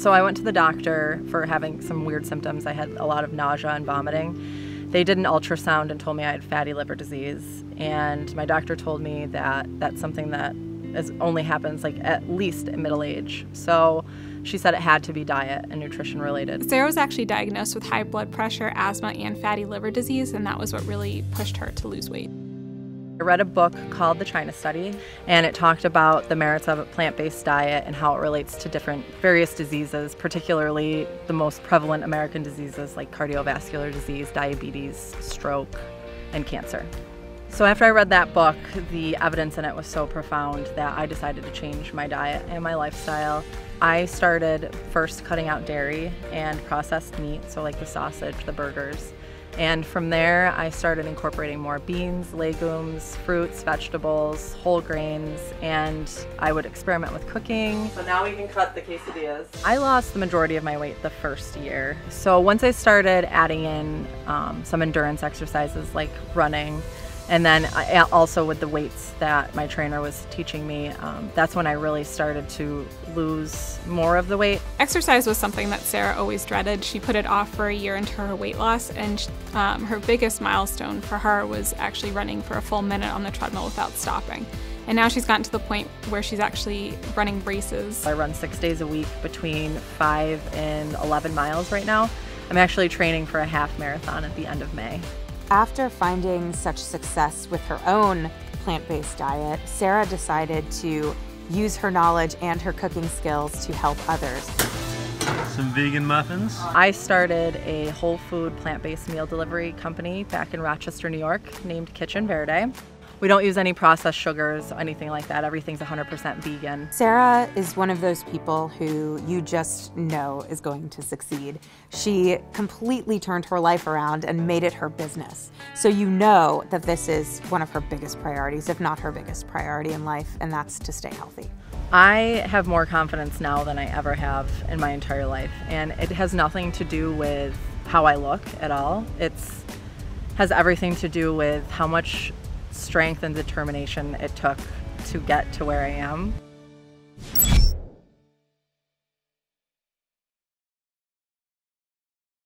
So I went to the doctor for having some weird symptoms. I had a lot of nausea and vomiting. They did an ultrasound and told me I had fatty liver disease. And my doctor told me that that's something that only happens like at least in middle age. So she said it had to be diet and nutrition related. Sarah was actually diagnosed with high blood pressure, asthma, and fatty liver disease, and that was what really pushed her to lose weight. I read a book called The China Study, and it talked about the merits of a plant-based diet and how it relates to various diseases, particularly the most prevalent American diseases like cardiovascular disease, diabetes, stroke, and cancer. So after I read that book, the evidence in it was so profound that I decided to change my diet and my lifestyle. I started first cutting out dairy and processed meat, so like the sausage, the burgers. And from there, I started incorporating more beans, legumes, fruits, vegetables, whole grains, and I would experiment with cooking. So now we can cut the quesadillas. I lost the majority of my weight the first year. So once I started adding in some endurance exercises like running, and then also with the weights that my trainer was teaching me, that's when I really started to lose more of the weight. Exercise was something that Sarah always dreaded. She put it off for a year into her weight loss, and her biggest milestone for her was actually running for a full minute on the treadmill without stopping. And now she's gotten to the point where she's actually running races. I run 6 days a week between 5 and 11 miles right now. I'm actually training for a half marathon at the end of May. After finding such success with her own plant-based diet, Sarah decided to use her knowledge and her cooking skills to help others. Some vegan muffins. I started a whole food plant-based meal delivery company back in Rochester, New York, named Kitchen Verde. We don't use any processed sugars, anything like that. Everything's 100% vegan. Sarah is one of those people who you just know is going to succeed. She completely turned her life around and made it her business. So you know that this is one of her biggest priorities, if not her biggest priority in life, and that's to stay healthy. I have more confidence now than I ever have in my entire life, and it has nothing to do with how I look at all. It has everything to do with how much strength and determination it took to get to where I am.